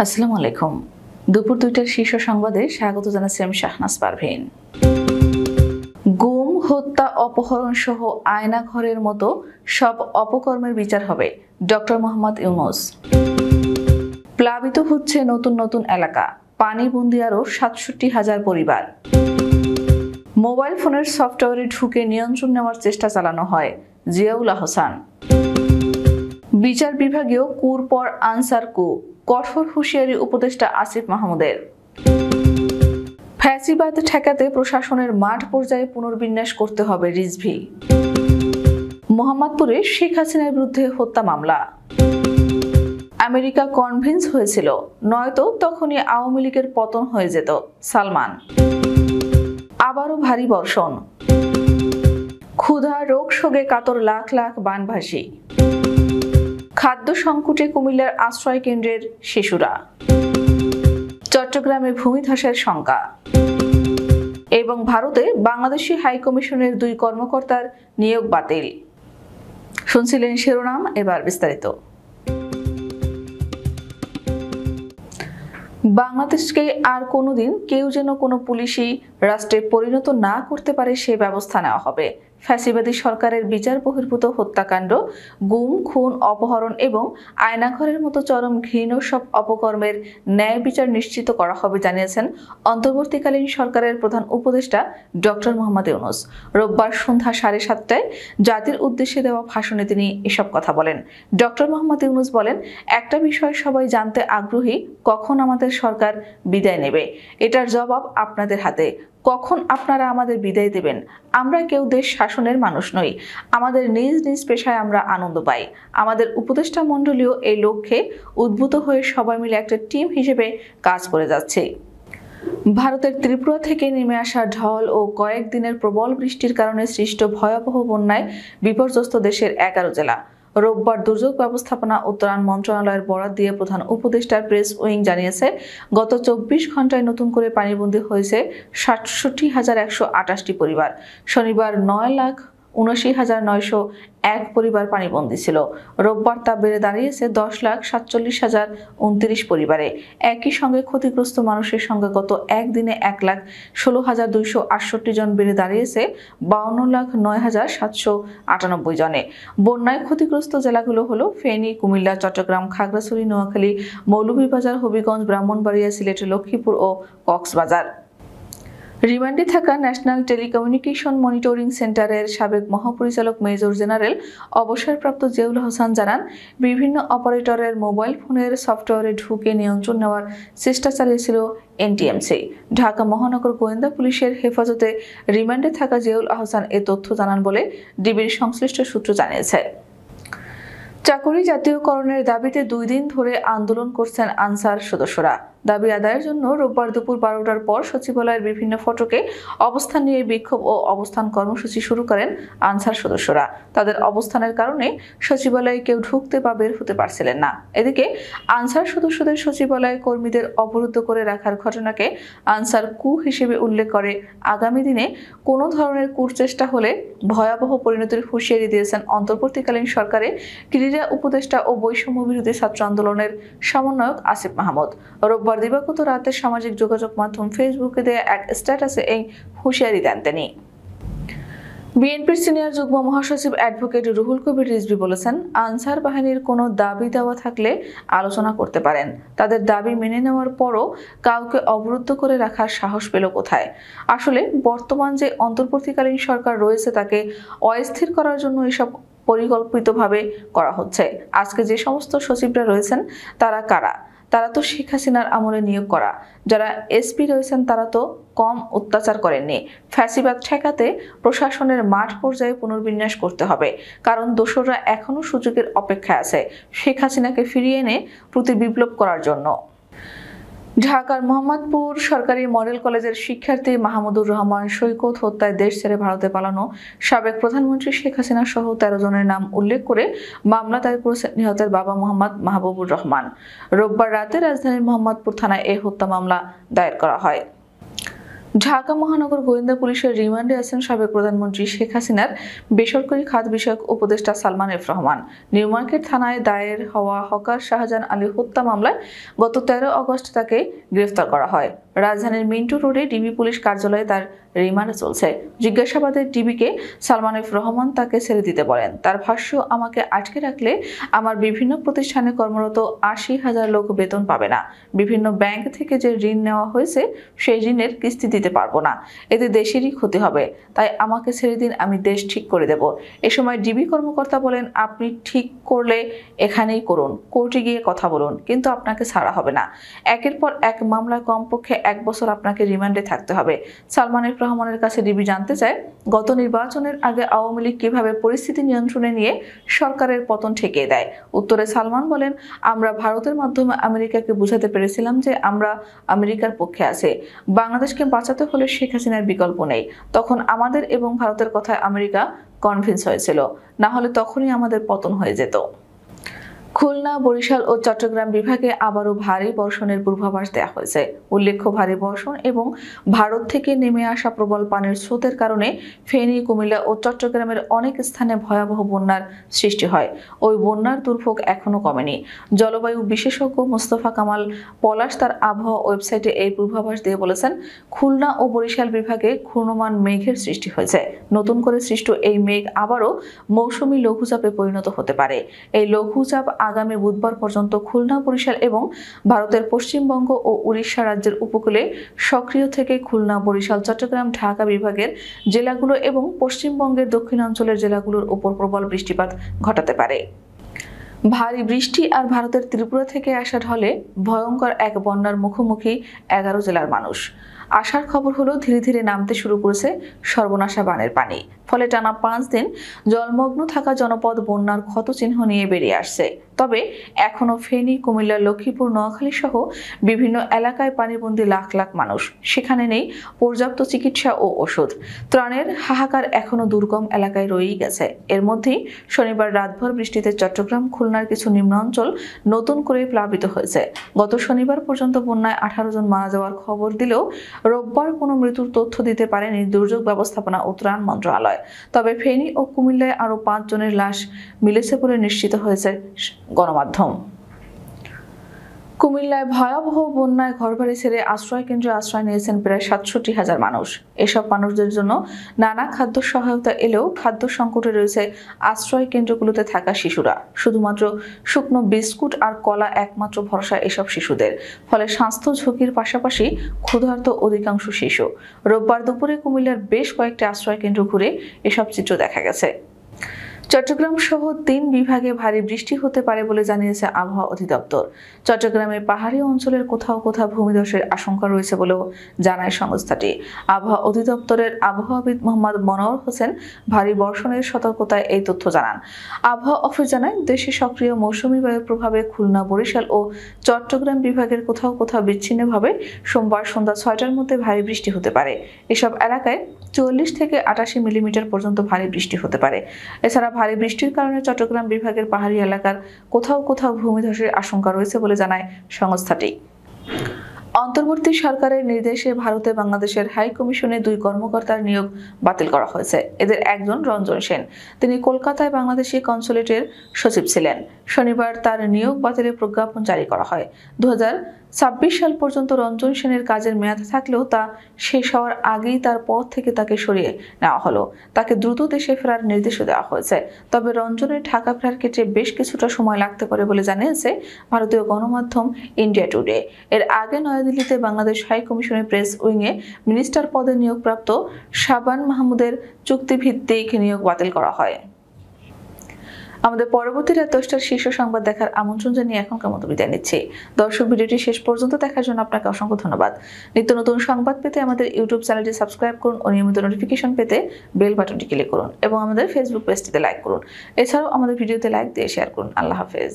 আসসালামু আলাইকুম। দুপুর ২টার শীর্ষ সংবাদে স্বাগত জানাচ্ছি আমি শাহনাজ পারভীন। গুম, হত্যা, অপহরণ সহ আয়নাঘরের মতো সব অপকর্মের বিচার হবে, ডক্টর মোহাম্মদ ইউনূস। প্লাবিত হচ্ছে নতুন নতুন এলাকা, পানিবন্দী আরও ৬৭,০০০ পরিবার। মোবাইল ফোনের সফটওয়্যারে ঢুকে নিয়ন্ত্রণ নেওয়ার চেষ্টা চালানো হয়, জিয়াউল আহসান। বিচার বিভাগেও কুর পর আনসার কু, কঠোর হুঁশিয়ারি উপদেষ্টা আসিফ মাহমুদের। ফ্যাসিবাদ ঠেকাতে প্রশাসনের মাঠ পর্যায়ে পুনর্বিন্যাস করতে হবে রিজভী। মোহাম্মদপুরে শেখ হাসিনার বিরুদ্ধে হত্যা মামলা। আমেরিকা কনভিন্স হয়েছিল, নয়তো তখনই আওয়ামী লীগের পতন হয়ে যেত, সালমান। আবারও ভারী বর্ষণ, ক্ষুধা রোগ শোকে কাতর লাখ লাখ বানভাসী। খাদ্য সংকটে কুমিল্লার আশ্রয় কেন্দ্রের শিশুরা। চট্টগ্রামে ভূমিধসের শঙ্কা এবং ভারতে বাংলাদেশি হাইকমিশনের ২ কর্মকর্তার নিয়োগ বাতিল। শুনছিলেন শিরোনাম, এবার বিস্তারিত। বাংলাদেশকে আর কোনোদিন কেউ যেন কোনো পুলিশি রাষ্ট্রে পরিণত না করতে পারে সে ব্যবস্থা নেওয়া হবে। ফ্যাসিবাদী সরকারের বিচার বহির্ভূত হত্যাকাণ্ড, গুম, খুন, অপহরণ এবং আয়নাঘরের মতো চরম ঘৃণ্য সব অপকর্মের ন্যায় বিচার নিশ্চিত করা হবে জানিয়েছেন অন্তর্বর্তীকালীন সরকারের প্রধান উপদেষ্টা ডক্টর মোহাম্মদ ইউনূস। রোববার সন্ধ্যা ৭:৩০টায় জাতির উদ্দেশ্যে দেওয়া ভাষণে তিনি এসব কথা বলেন। ডক্টর মোহাম্মদ ইউনূস বলেন, একটা বিষয় সবাই জানতে আগ্রহী, কখন আমাদের সরকার বিদায় নেবে। এটার জবাব আপনাদের হাতে। কখন আপনারা আমাদের বিদায় দেবেন? আমরা কেউ দেশ শাসনের মানুষ নই। আমাদের নিজ নিজ পেশায় আমরা আনন্দ পাই। আমাদের উপদেষ্টা মণ্ডলীও এই লক্ষ্যে উদ্ভূত হয়ে সবাই মিলে একটা টিম হিসেবে কাজ করে যাচ্ছে। ভারতের ত্রিপুরা থেকে নেমে আসা ঢল ও কয়েকদিনের প্রবল বৃষ্টির কারণে সৃষ্ট ভয়াবহ বন্যায় বিপর্যস্ত দেশের ১১ জেলা। রোববার দুর্যোগ ব্যবস্থাপনা ও ত্রাণ মন্ত্রণালয়ের বরাত দিয়ে প্রধান উপদেষ্টার প্রেস উইং জানিয়েছে, গত ২৪ ঘন্টায় নতুন করে পানিবন্দী হয়েছে ৬৭,১২৮টি পরিবার। শনিবার ৯,৭৯,৯০১ পরিবার পানিবন্দী ছিল। রোববার তা বেড়ে দাঁড়িয়েছে ১০,৪৭,০২৯ পরিবারে। একই সঙ্গে ক্ষতিগ্রস্ত মানুষের সংখ্যা গত একদিনে ১,১৬,২৬৮ জন বেড়ে দাঁড়িয়েছে ৫২,০৯,৭৯৮ জনে। বন্যায় ক্ষতিগ্রস্ত জেলাগুলো হলো ফেনী, কুমিল্লা, চট্টগ্রাম, খাগড়াছড়ি, নোয়াখালী, মৌলভীবাজার, হবিগঞ্জ, ব্রাহ্মণবাড়িয়া, সিলেট, লক্ষ্মীপুর ও কক্সবাজার। রিমান্ডে থাকা ন্যাশনাল টেলিকমিউনিকেশন মনিটরিং সেন্টারের সাবেক মহাপরিচালক মেজর জেনারেল অবসরপ্রাপ্ত জিয়াউল আহসান জানান, বিভিন্ন অপারেটরের মোবাইল ফোনের সফটওয়্যারে ঢুকে নিয়ন্ত্রণ নেওয়ার চেষ্টা চালিয়েছিল এনটিএমসি। ঢাকা মহানগর গোয়েন্দা পুলিশের হেফাজতে রিমান্ডে থাকা জিয়াউল আহসান এ তথ্য জানান বলে ডিবির সংশ্লিষ্ট সূত্র জানিয়েছে। চাকরি জাতীয়করণের দাবিতে ২ দিন ধরে আন্দোলন করছেন আনসার সদস্যরা। দাবি আদায়ের জন্য রোববার দুপুর ১২টার পর সচিবালয়ের বিভিন্ন ফটকে অবস্থান নিয়ে বিক্ষোভ ও অবস্থান কর্মসূচি শুরু করেন আনসার সদস্যরা। তাদের অবস্থানের কারণে সচিবালয়ে কেউ ঢুকতে বা বের হতে পারছিলেন না। এদিকে আনসার সদস্যদের সচিবালয়ে কর্মীদের অবরুদ্ধ করে রাখার ঘটনাকে আনসার কু হিসেবে উল্লেখ করে আগামী দিনে কোনো ধরনের কুচেষ্টা হলে ভয়াবহ পরিণতির হুঁশিয়ারি দিয়েছেন অন্তর্বর্তীকালীন সরকারের ক্রীড়া উপদেষ্টা ও বৈষম্য বিরোধী ছাত্র আন্দোলনের সমন্বয়ক আসিফ মাহমুদ। রোববার দিবাগত রাতে সামাজিক যোগাযোগ মাধ্যম ফেসবুকে দেয়া এক স্ট্যাটাসে এই হুঁশিয়ারি দেন তিনি। বিএনপির সিনিয়র যুগ্ম মহাসচিব অ্যাডভোকেট রুহুল কবির রিজভী বলেছেন, আনসার বাহিনীর কোনো দাবি দেওয়া থাকলে আলোচনা করতে পারেন। তাদের দাবি মেনে নেওয়ার পরও কাউকে অবরুদ্ধ করে রাখার সাহস পেল কোথায়? আসলে বর্তমান যে অন্তর্বর্তীকালীন সরকার রয়েছে তাকে অস্থির করার জন্য এসব পরিকল্পিতভাবে করা হচ্ছে। আজকে যে সমস্ত সচিবরা রয়েছেন তারা কারা? তারা তো শেখ হাসিনার আমলে নিয়োগ করা। যারা এসপি রয়েছেন তারা তো কম অত্যাচার করেননি। ফ্যাসিবাদ ঠেকাতে প্রশাসনের মাঠ পর্যায়ে পুনর্বিন্যাস করতে হবে, কারণ দোসররা এখনো সুযোগের অপেক্ষায় আছে শেখ হাসিনাকে ফিরিয়ে এনে প্রতিবিপ্লব করার জন্য। ঢাকার মোহাম্মদপুর সরকারি মডেল কলেজের শিক্ষার্থী মাহমুদুর রহমান সৈকত হত্যায় দেশ ছেড়ে ভারতে পালানো সাবেক প্রধানমন্ত্রী শেখ হাসিনা সহ ১৩ জনের নাম উল্লেখ করে মামলা দায়ের করেছেন নিহতের বাবা মোহাম্মদ মাহবুবুর রহমান। রোববার রাতে রাজধানীর মোহাম্মদপুর থানায় এ হত্যা মামলা দায়ের করা হয়। ঢাকা মহানগর গোয়েন্দা পুলিশের রিমান্ডে আছেন সাবেক প্রধানমন্ত্রী শেখ হাসিনার বেসরকারি খাত বিষয়ক উপদেষ্টা Salman F Rahman. New market থানায় দায়ের হওয়া হকার শাহজাহান আলী হত্যা মামলায় গত 13 আগস্ট তাকে গ্রেফতার করা হয়। রাজধানীর মিন্টু রোডে ডিবি পুলিশ কার্যালয়ে তার রিমান্ড চলছে। জিজ্ঞাসাবাদে ডিবিকে সালমান এফ রহমান তাকে ছেড়ে দিতে বলেন। তার ভাষ্য, আমাকে আটকে রাখলে আমার বিভিন্ন প্রতিষ্ঠানে কর্মরত 80,000 লোক বেতন পাবে না। বিভিন্ন ব্যাংক থেকে যে ঋণ নেওয়া হয়েছে সেই ঋণের কিস্তি দিতে পারবো না। এতে দেশেরই ক্ষতি হবে। তাই আমাকে ছেড়ে দিন, আমি দেশ ঠিক করে দেব। এ সময় ডিবি কর্মকর্তা বলেন, আপনি ঠিক করলে এখানেই করুন, কোর্টে গিয়ে কথা বলুন, কিন্তু আপনাকে ছাড়া হবে না। একের পর এক মামলায় কমপক্ষে 1 বছর আপনাকে রিমান্ডে থাকতে হবে। সালমান এফ রহমানের কাছে ডিবি জানতে চায়, গত নির্বাচনের আগে আওয়ামী লীগ কিভাবে পরিস্থিতি নিয়ন্ত্রণে নিয়ে সরকারের পতন ঠেকিয়ে দেয়। উত্তরে সালমান বলেন, আমরা ভারতের মাধ্যমে আমেরিকাকে বোঝাতে পেরেছিলাম যে আমরা আমেরিকার পক্ষে আছি। বাংলাদেশকে বাঁচাতে হলে শেখ হাসিনার বিকল্প নেই। তখন আমাদের এবং ভারতের কথায় আমেরিকা কনভিন্স হয়েছিল, না হলে তখনই আমাদের পতন হয়ে যেত। খুলনা, বরিশাল ও চট্টগ্রাম বিভাগে আবারও ভারী বর্ষণের পূর্বাভাস দেওয়া হয়েছে। উল্লেখ্য, ভারী বর্ষণ এবং ভারত থেকে নেমে আসা প্রবল পানির স্রোতের কারণে ফেনী, কুমিল্লা ও চট্টগ্রামের অনেক স্থানে ভয়াবহ বন্যার সৃষ্টি হয়। ওই বন্যার দুর্ভোগ এখনও কমেনি। জলবায়ু বিশেষজ্ঞ মোস্তফা কামাল পলাশ তার আবহাওয়া ওয়েবসাইটে এই পূর্বাভাস দিয়ে বলেছেন, খুলনা ও বরিশাল বিভাগে ঘূর্ণমান মেঘের সৃষ্টি হয়েছে। নতুন করে সৃষ্ট এই মেঘ আবারও মৌসুমী লঘুচাপে পরিণত হতে পারে। এই লঘুচাপ আগামী বুধবার পর্যন্ত খুলনা, বরিশাল এবং ভারতের পশ্চিমবঙ্গ ও উড়িষ্যা রাজ্যের উপকূলে সক্রিয় থেকে খুলনা, বরিশাল, চট্টগ্রাম, ঢাকা বিভাগের জেলাগুলো এবং পশ্চিমবঙ্গের দক্ষিণাঞ্চলের জেলাগুলোর উপর প্রবল বৃষ্টিপাত ঘটাতে পারে। ভারী বৃষ্টি আর ভারতের ত্রিপুরা থেকে আসা ঢলে ভয়ঙ্কর এক বন্যার মুখোমুখি 11 জেলার মানুষ। আসার খবর হলো, ধীরে ধীরে নামতে শুরু করেছে সর্বনাশা বানের পানি। ফলে টানা 5 দিন জলমগ্ন থাকা জনপদ বন্যার ক্ষতচিহ্ন নিয়ে বেরিয়ে আসছে। তবে এখনো ফেনী, কুমিল্লা, লক্ষ্মীপুর, নোয়াখালী সহ বিভিন্ন এলাকায় পানিবন্দী লাখ লাখ মানুষ। সেখানে নেই পর্যাপ্ত চিকিৎসা ও ওষুধ। ত্রাণের হাহাকার এখনো দুর্গম এলাকায় রয়েই গেছে। এর মধ্যেই শনিবার রাতভর বৃষ্টিতে চট্টগ্রাম, খুলনার কিছু নিম্নাঞ্চল নতুন করে প্লাবিত হয়েছে। গত শনিবার পর্যন্ত বন্যায় 18 জন মারা যাওয়ার খবর দিলেও রোববার কোনো মৃত্যুর তথ্য দিতে পারেনি দুর্যোগ ব্যবস্থাপনা ও ত্রাণ মন্ত্রণালয়। তবে ফেনী ও কুমিল্লায় আরও 5 জনের লাশ মিলেছে বলে নিশ্চিত হয়েছে গণমাধ্যম। কুমিল্লায় ভয়াবহ বন্যায় ঘরবাড়ি ছেড়ে আশ্রয় কেন্দ্রে আশ্রয় নিয়েছেন প্রায় 67,000 মানুষ। এসব মানুষদের জন্য নানা খাদ্য সহায়তা এলেও খাদ্য সংকটে রয়েছে আশ্রয় কেন্দ্রগুলোতে থাকা শিশুরা। শুধুমাত্র শুকনো বিস্কুট আর কলা একমাত্র ভরসা এসব শিশুদের। ফলে স্বাস্থ্য ঝুঁকির পাশাপাশি ক্ষুধার্ত অধিকাংশ শিশু। রোববার দুপুরে কুমিল্লার বেশ কয়েকটি আশ্রয় কেন্দ্র ঘুরে এসব চিত্র দেখা গেছে। চট্টগ্রাম সহ 3 বিভাগে ভারী বৃষ্টি হতে পারে বলে জানিয়েছে আবহাওয়া অধিদপ্তর। চট্টগ্রামের পাহাড়ি অঞ্চলের কোথাও কোথাও ভূমিধসের আশঙ্কা রয়েছে বলেও জানায় সংস্থাটি। আবহাওয়া অধিদপ্তরের আবহাওয়াবিদ মোহাম্মদ মনোয়ার হোসেন ভারী বর্ষণের সতর্কতায় এই তথ্য জানান। আবহাওয়া অফিস জানায়, দেশে সক্রিয় মৌসুমী বায়ুর প্রভাবে খুলনা, বরিশাল ও চট্টগ্রাম বিভাগের কোথাও কোথাও বিচ্ছিন্নভাবে সোমবার সন্ধ্যা 6টার মধ্যে ভারী বৃষ্টি হতে পারে। এসব এলাকায় 40 থেকে 88 মিলিমিটার পর্যন্ত ভারী বৃষ্টি হতে পারে। এছাড়া ভারী বৃষ্টির কারণে চট্টগ্রাম বিভাগের পাহাড়ি এলাকার কোথাও কোথাও ভূমিধসের আশঙ্কা রয়েছে বলে জানায় সংস্থাটি। অন্তর্বর্তী সরকারের নির্দেশে ভারতে বাংলাদেশের হাই কমিশনে 2 কর্মকর্তার নিয়োগ বাতিল করা হয়েছে। এদের একজন রঞ্জন সেন। তিনি কলকাতায় বাংলাদেশি কনসুলেটের সচিব ছিলেন। শনিবার তার নিয়োগ বাতিলের প্রজ্ঞাপন জারি করা হয়। 2026 সাল পর্যন্ত রঞ্জন সেনের কাজের মেয়াদ থাকলেও তা শেষ হওয়ার আগেই তার পদ থেকে তাকে সরিয়ে নেওয়া হলো। তাকে দ্রুত দেশে ফেরার নির্দেশও দেওয়া হয়েছে। তবে রঞ্জনের ঢাকা ফেরার ক্ষেত্রে বেশ কিছুটা সময় লাগতে পারে বলে জানিয়েছে ভারতীয় গণমাধ্যম ইন্ডিয়া টুডে। এর আগে নয়াদিল্লিতে বাংলাদেশ হাই কমিশনের প্রেস উইংয়ে মিনিস্টার পদে নিয়োগপ্রাপ্ত শাবান মাহমুদের চুক্তিভিত্তিক নিয়োগ বাতিল করা হয়। আমাদের পরবর্তী রাত 10টার শীর্ষ সংবাদ দেখার আমন্ত্রণ জানিয়ে এখনকার মতো বিদায় নিচ্ছি। দর্শক, ভিডিওটি শেষ পর্যন্ত দেখার জন্য আপনাকে অসংখ্য ধন্যবাদ। নিত্য নতুন সংবাদ পেতে আমাদের ইউটিউব চ্যানেলটি সাবস্ক্রাইব করুন ও নিয়মিত নোটিফিকেশন পেতে বেল বাটনটি ক্লিক করুন এবং আমাদের ফেসবুক পেজটিতে লাইক করুন। এছাড়াও আমাদের ভিডিওতে লাইক দিয়ে শেয়ার করুন। আল্লাহ হাফেজ।